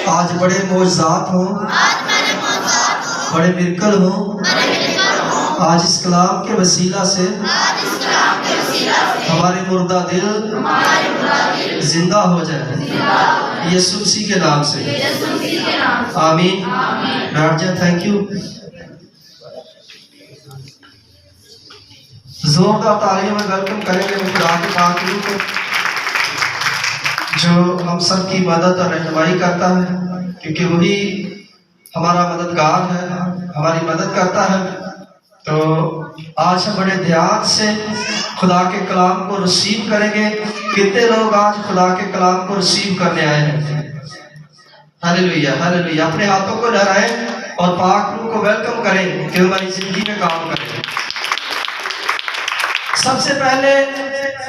آج بڑے معجزات ہوں، بڑے مرکل ہوں، آج اس کلام کے وسیلہ سے ہمارے مردہ دل زندہ ہو جائے، یسوع مسیح کے نام سے آمین۔ بیٹھ جائیں، تھینک یو۔ زوردار تعلیم میں ویلکم کریں گے خدا کے پاک روح کو، جو ہم سب کی مدد اور رہنمائی کرتا ہے، کیونکہ وہی ہمارا مددگار ہے، ہماری مدد کرتا ہے۔ تو آج ہم بڑے دھیان سے خدا کے کلام کو ریسیو کریں گے۔ کتنے لوگ آج خدا کے کلام کو ریسیو کرنے آئے ہیں؟ ہاللیلویہ، ہاللیلویہ۔ اپنے ہاتھوں کو لہرائیں اور پاک روح کو ویلکم کریں کہ ہماری زندگی میں کام کریں۔ سب سے پہلے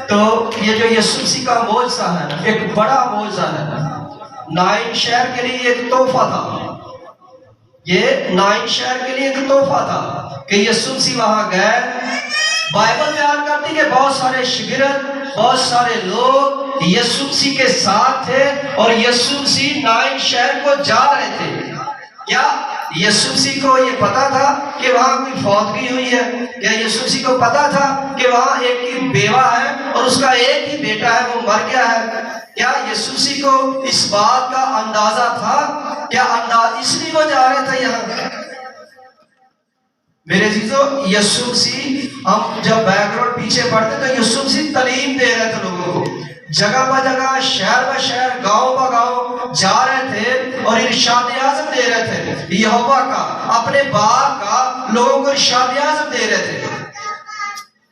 تو یہ جو یسوع مسیح کا معجزہ ہے، ایک بڑا معجزہ ہے۔ نائن شہر کے لیے ایک تحفہ تھا، یہ نائن شہر کے لیے ایک تحفہ تھا کہ یسوع مسیح وہاں گئے۔ بائبل بیان کرتی کہ بہت سارے شاگرد، بہت سارے لوگ یسوع مسیح کے ساتھ تھے اور یسوع مسیح نائن شہر کو جا رہے تھے۔ کیا یسوع مسیح کو یہ پتا تھا کہ وہاں کوئی فوتگی ہوئی ہے؟ کیا یسوع مسیح کو پتا تھا کہ وہاں ایک کی بیوہ ہے اور اس کا ایک ہی بیٹا ہے، وہ مر گیا ہے؟ کیا یسوع مسیح کو اس بات کا اندازہ تھا؟ کیا اس لیے وہ جا رہے تھے یہاں؟ میرے عزیزو، یسوع مسیح، ہم جب بیک گراؤنڈ پیچھے پڑھتے تو یسوع مسیح تعلیم دے رہے تھے لوگوں کو، جگہ بہ جگہ، شہر بہ شہر، گاؤں بہ گاؤں جا رہے تھے اور ارشاد اعظم دے رہے تھے، یہوہ کا، اپنے باپ کا لوگوں کو ارشاد اعظم دے رہے تھے۔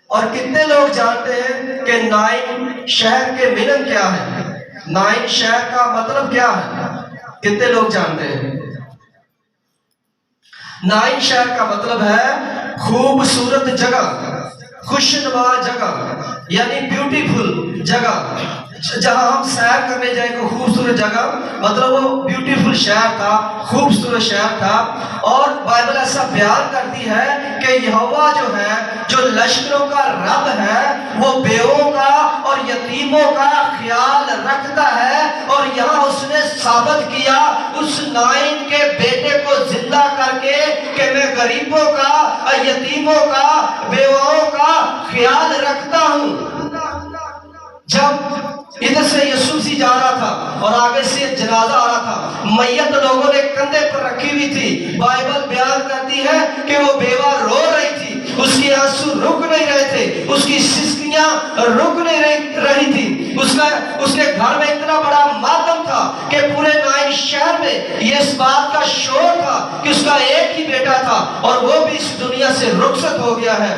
اور کتنے لوگ جانتے ہیں کہ نائن شہر کے میننگ کیا ہے؟ نائن شہر کا مطلب کیا ہے؟ کتنے لوگ جانتے ہیں؟ نائن شہر کا مطلب ہے خوبصورت جگہ، خوشنما جگہ، یعنی بیوٹیفل جگہ۔ جہاں ہم سیر کرنے جائیں گے خوبصورت جگہ، مطلب وہ بیوٹیفل شہر تھا، خوبصورت شہر تھا۔ اور بائبل ایسا بیان کرتی ہے کہ یہوہ جو ہے، جو لشکروں کا رب ہے، وہ بیووں کا اور یتیموں کا خیال رکھتا ہے۔ اور یہاں اس نے ثابت کیا اس نائن کے بیٹے کو زندہ کر کے کہ میں غریبوں کا، یتیموں کا، بیواؤں کا خیال رکھتا ہوں۔ جب ادھر سے یسوع مسیح جا رہا تھا اور آگے سے جنازہ آ رہا تھا، میت لوگوں نے کندھے پر رکھی ہوئی تھی۔ بائبل بیان کرتی ہے کہ وہ بیوہ رو رہی تھی، اس کے آنسو رک نہیں رہے تھے، اس کی سسکیاں رک نہیں رہی تھی۔ اس کے گھر میں اتنا بڑا ماتم تھا کہ پورے نائن شہر میں یہ اس بات کا شور تھا کہ اس کا ایک ہی بیٹا تھا اور وہ بھی اس دنیا سے رخصت ہو گیا ہے۔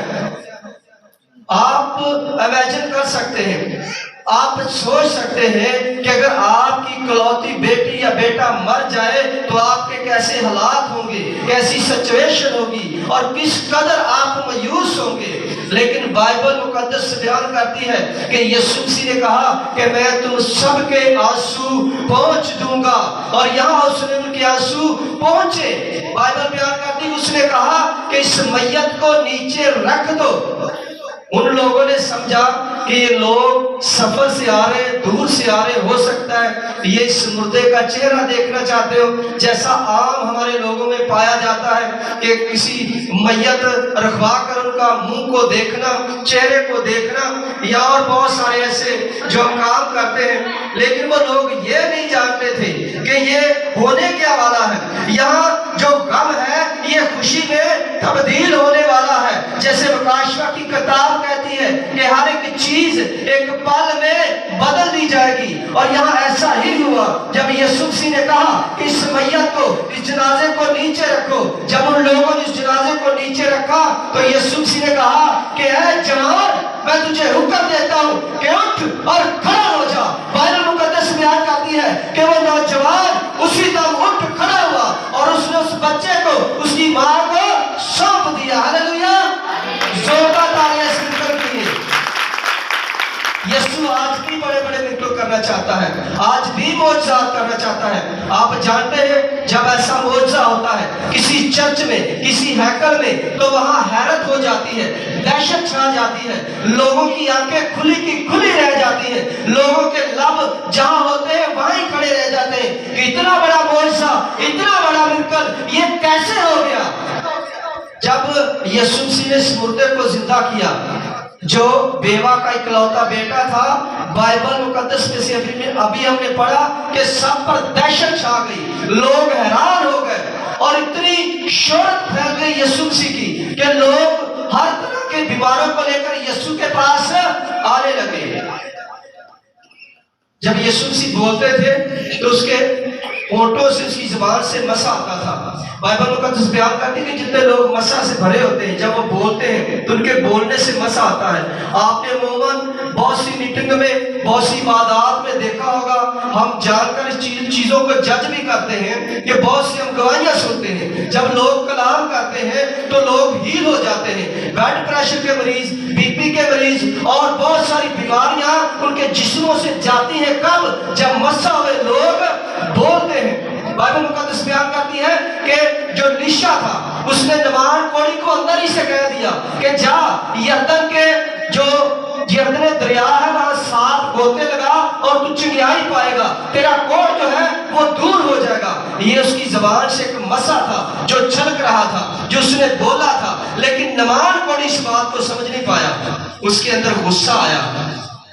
آپ امیجن کر سکتے ہیں، آپ سوچ سکتے ہیں کہ اگر آپ کی اکلوتی بیٹی یا بیٹا مر جائے تو آپ کے کیسے حالات ہوں گے، کیسی سچویشن ہوگی اور کس قدر آپ مایوس ہوں گے۔ لیکن بائبل مقدس بیان کرتی ہے کہ یسوع مسیح نے کہا کہ میں تم سب کے آنسو پہنچ دوں گا، اور یہاں اس نے ان کے آنسو پہنچے۔ بائبل بیان کرتی ہے اس نے کہا کہ اس میت کو نیچے رکھ دو۔ ان لوگوں نے سمجھا کہ یہ لوگ سفر سے آ رہے، دور سے آ رہے، ہو سکتا ہے یہ اس مردے کا چہرہ دیکھنا چاہتے ہو، جیسا عام ہمارے لوگوں میں پایا جاتا ہے کہ کسی میت رکھوا کر ان کا منہ کو دیکھنا، چہرے کو دیکھنا، یا اور بہت سارے ایسے جو کام کرتے ہیں۔ لیکن وہ لوگ یہ نہیں جانتے تھے کہ یہ ہونے کیا والا ہے۔ یہاں جو غم ہے یہ خوشی میں تبدیل ہونے والا ہے، جیسے مکاشفہ کی کتاب کہتی ہے کہ ہر ایک چیز ایک پل میں بدل دی جائے گی۔ اور یہاں ایسا ہی ہوا جب یسوع مسیح نے کہا کہ اس میت کو، اس جنازے کو نیچے رکھو۔ جب ان لوگوں نے اس جنازے کو نیچے رکھا تو یسوع مسیح نے کہا کہ اے جوان، میں تجھے حکم دیتا ہوں کہ اٹھ اور کھڑا ہو جا۔ بائبل مقدس بیان کرتی ہے کہ وہ نوجوان اسی دم اٹھ کھڑا ہوا اور اس نے اس بچے کو اس کی ماں کو سونپ دیا۔ ہاللیلویہ، زوردار تالیاں اس ملک کے لیے۔ یسوع آج بھی بڑے بڑے مرکل کرنا چاہتا ہے، آج بھی معجزات کرنا چاہتا ہے۔ آپ جانتے ہیں جب ایسا معجزہ ہوتا ہے کسی چرچ میں، کسی ہیکل میں، تو وہاں حیرت ہو جاتی ہے، دہشت چھا جاتی ہے، لوگوں کی آنکھیں کھلی کی کھلی رہ جاتی ہیں، لوگوں کے لب جہاں ہوتے ہیں وہیں کھڑے رہ جاتے ہیں کہ اتنا بڑا معجزہ इतना बड़ा मिरेकल ये कैसे हो गया? जब यीशु मसीह ने इस मुर्दे को जिंदा किया, जो बेवा का इकलौता बेटा था, बाइबल मुकद्दस में से अभी हमने पढ़ा कि सब पर दहशत छा गई, लोग हैरान हो गए और इतनी शोहरत फैल गई यीशु मसीह की कि लोग हर तरह के बीमारों को लेकर यीशु के पास आने लगे। जब यीशु मसीह बोलते थे तो उसके होठों से, उसकी जुबान से मसा आता था। बाइबल मुकद्दस बयान करती है कि जितने लोग मसा से भरे होते हैं, जब वो बोलते हैं तो उनके बोलने से मसा आता है। आपने अमूमन बहुत सी मीटिंग में, बहुत सी इबादत में देखा होगा, हम जानकर इस चीजों को जज भी करते हैं कि बहुत सी हम गवाहियां सुनते हैं, जब लोग कलाम करते हैं तो लोग हील हो जाते हैं। ब्लड प्रेशर के मरीज, बीपी के मरीज और बहुत सारी बीमारियां उनके जिस्मों से जाती हैं। कब? जब मसा हुए लोग बोलते हैं। बाइबल मुकद्दस बयान करती है कि जो लिशा था उसने नमान कोड़ी को अंदर ही से कह दिया कि जा यरदन के जो यरदन दरिया है वहां 7 गोते लगा और तू चिंगाई पाएगा, तेरा कोड़ जो है वो दूर हो जाएगा। ये उसकी जबान से एक मसा था जो छलक रहा था, जो उसने बोला था, लेकिन नमान कोड़ी इस बात को समझ नहीं पाया। उसके अंदर गुस्सा आया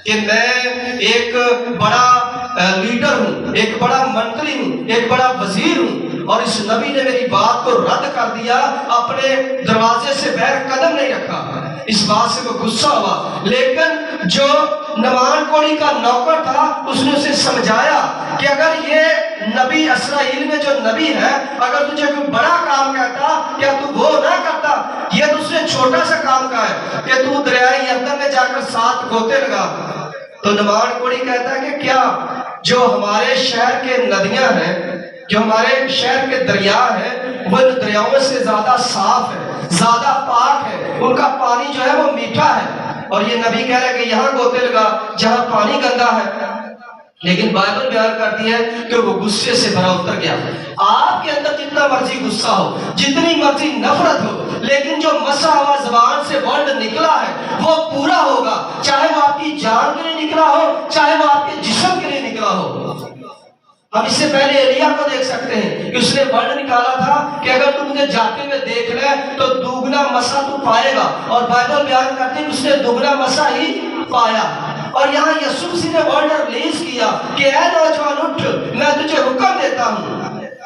कि मैं एक बड़ा लीडर हूं, एक बड़ा मंत्री हूं, एक बड़ा वजीर हूं और इस नबी ने मेरी बात को रद्द कर दिया, अपने दरवाजे से बाहर कदम नहीं रखा। इस बात से वो गुस्सा हुआ। लेकिन जो नमान कोड़ी का नौकर था उसने उसे समझाया कि अगर ये नबी इस्राएल में जो नबी है, अगर तुझे कोई बड़ा काम कहता क्या तू वो ना करता? ये दूसरे छोटा सा काम का है कि तू दरियाए यरदन में जाकर 7 गोते लगा। तो नमान कोड़ी कहता है कि क्या जो हमारे शहर के नदियां हैं, जो हमारे शहर के दरिया हैं, वो दरियाओं से ज्यादा साफ है, ज्यादा पाक है, उनका पानी जो है वो मीठा है। और ये नबी कह रहा है कि यहाँ गोते लगा जहां पानी गंदा है। लेकिन बाइबल बयान करती है कि वो गुस्से से भरा उतर गया। आपके अंदर जितना मर्जी गुस्सा हो, जितनी मर्जी नफरत हो, लेकिन जो मसा हुआ जबान से वर्ड निकला है वो पूरा होगा, चाहे वो आपकी जान के लिए निकला हो, चाहे वो आपके जिस्म के लिए निकला हो। हम इससे पहले एलिया को देख सकते हैं कि उसने वर्ड निकाला था कि अगर तू मुझे जाते हुए देख ले तो दुगना मसा तू पाएगा, और बाइबल बयान करती है उसने दुगना मसा ही पाया। और यहाँ यीशु मसीह ने वर्ड रिलीज किया कि ऐ नौजवान उठ, मैं तुझे हुक्म देता हूँ।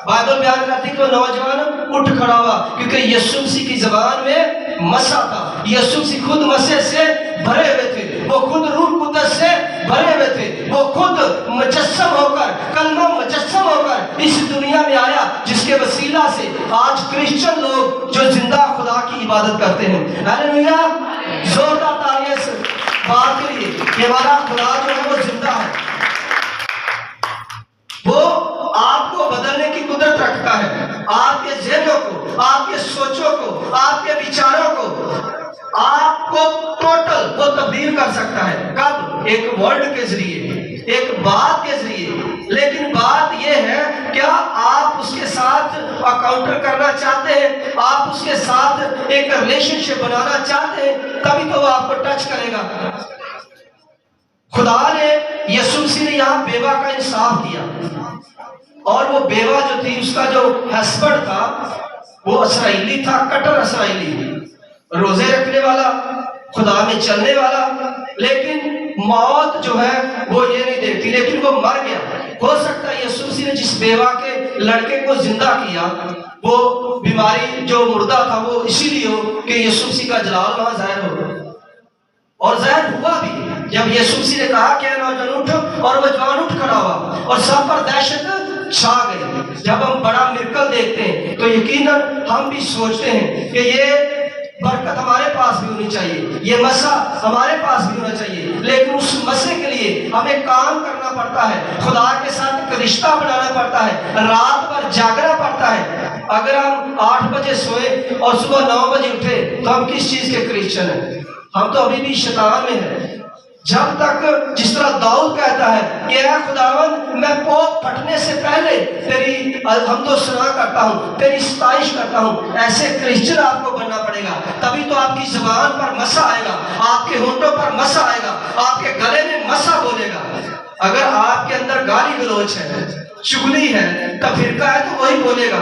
बाइबल बयान करती है कि नौजवान उठ खड़ा हुआ, क्योंकि यीशु मसीह की जबान में मसा था। यीशु मसीह खुद मसे से भरे हुए थे, वो खुद रूह कुदस से भरे हुए थे, वो खुद मुजस्सम होकर, कलमा मुजस्सम होकर इस दुनिया में आया, जिसके वसीला से आज क्रिश्चियन लोग जो जिंदा खुदा की इबादत करते हैं। हालेलुया! जोरदार तालियां से बात के लिए कि हमारा खुदा जो है वो जिंदा है, वो आपको बदलने की कुदरत रखता है। आपके ज़हनों को, आपके सोचों को, आपके विचारों को, आपको टोटल वो तब्दील कर सकता है। कब? एक वर्ड के जरिए, एक बात के जरिए। लेकिन बात यह है, क्या आप उसके साथ अकाउंटर करना चाहते हैं? आप उसके साथ एक रिलेशनशिप बनाना चाहते हैं? तभी तो वो आपको टच करेगा। खुदा ने, यीशु मसीह ने यहाँ बेवा का इंसाफ किया, और वो बेवा जो थी उसका जो हस्बैंड था वो इस्राएली था, कट्टर इस्राएली, रोजे रखने वाला, खुदा में चलने वाला, लेकिन मौत जो है वो ये नहीं देखती, लेकिन वो मर गया। हो सकता है यीशु मसीह ने जिस बेवा के लड़के को जिंदा किया, वो बीमारी जो मुर्दा था वो इसीलिए हो कि यीशु मसीह का जलाल वहां जाहिर हो, और जाहिर हुआ भी। जब यीशु मसीह ने कहा कि नौजवान उठ, और वो जवान उठ खड़ा हुआ और सब पर दहशत छा गई। जब हम बड़ा मिरेकल देखते हैं तो यकीनन हम भी सोचते हैं कि ये बरकत हमारे पास भी होनी चाहिए, ये मसा हमारे पास भी होना चाहिए। लेकिन उस मसे के लिए हमें काम करना पड़ता है, खुदा के साथ एक रिश्ता बनाना पड़ता है, रात भर जागना पड़ता है। अगर हम 8 बजे सोए और सुबह 9 बजे उठे तो हम किस चीज के क्रिश्चियन हैं? हम तो अभी भी शैतान में हैं। जब तक, जिस तरह दाऊद कहता है कि ऐ खुदावन, मैं पोप फटने से पहले तेरी हमदो सना करता हूँ, तेरी सताइश करता हूँ। ऐसे क्रिश्चियन आपको बनना पड़ेगा, तभी तो आपकी जुबान पर मसा आएगा, आपके होंठों पर मसा आएगा, आपके गले में मसा बोलेगा। अगर आपके अंदर गाली गलौज है, चुगली है, तब फिरका है तो वही बोलेगा।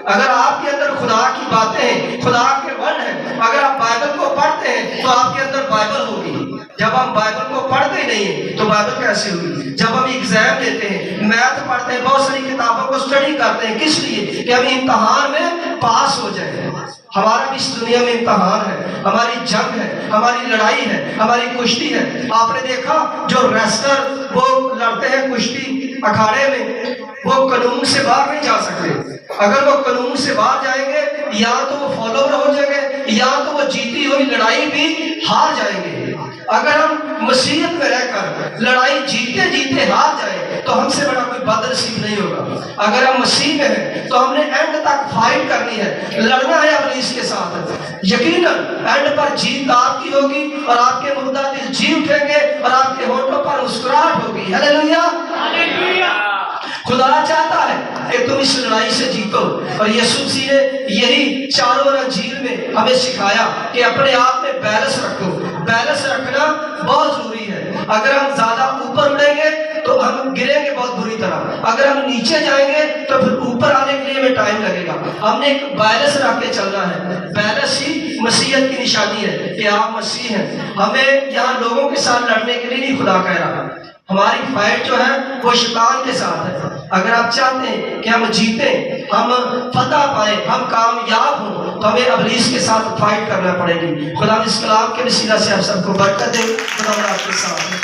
अगर आपके अंदर खुदा की बातें हैं, खुदा के वर्ड हैं, अगर आप बाइबल को पढ़ते हैं तो आपके अंदर बाइबल होगी। जब हम बाइबल को पढ़ते ही नहीं है तो बाइबल कैसे होगी? जब हम एग्जाम देते हैं, मैथ पढ़ते हैं, बहुत सारी किताबों को स्टडी करते हैं, किस लिए? कि हम इम्तहान में पास हो जाए। हमारा भी इस दुनिया में इम्तहान है, हमारी जंग है, हमारी लड़ाई है, हमारी कुश्ती है। आपने देखा जो रेसलर वो लड़ते हैं कुश्ती अखाड़े में, वो कानून से बाहर नहीं जा सकते। अगर वो कानून से बाहर जाएंगे या तो वो फॉलोवर हो जाएंगे या तो वो जीती हुई लड़ाई भी हार जाएंगे। अगर हम मसीहत में रहकर लड़ाई जीते जीते हार जाए तो हमसे बड़ा कोई बदनसीब नहीं होगा। अगर हम मसीह में हैं तो हमने एंड तक फाइट करनी है, लड़ना है इब्लीस के साथ। यकीनन एंड पर जीत आपकी होगी और आपके मुर्दा दिल जी उठेंगे और आपके होठों पर मुस्कुराहट होगी। Hallelujah, hallelujah. खुदा चाहता है कि तुम इस लड़ाई से जीतो। और यीशु मसीह ने यही चारों अंजील में हमें सिखाया कि अपने आप में बैलेंस रखो। बैलेंस रखना बहुत जरूरी है। अगर हम ज्यादा ऊपर उड़ेंगे तो हम गिरेंगे बहुत बुरी तरह, अगर हम नीचे जाएंगे तो फिर ऊपर आने के लिए हमें टाइम लगेगा। हमने एक बैलेंस रख के चलना है। बैलेंस ही मसीहत की निशानी है कि आप मसीह हैं। हमें यहाँ लोगों के साथ लड़ने के लिए नहीं खुदा कह रहा, हमारी फाइट जो है वो शैतान के साथ है। अगर आप चाहते हैं कि हम जीतें, हम फतह पाए, हम कामयाब हों, तो हमें इब्लीस के साथ फाइट करना पड़ेगी। खुदा इस कलाम के वसीला से आप सबको बरकत दे। खुदा आपके साथ।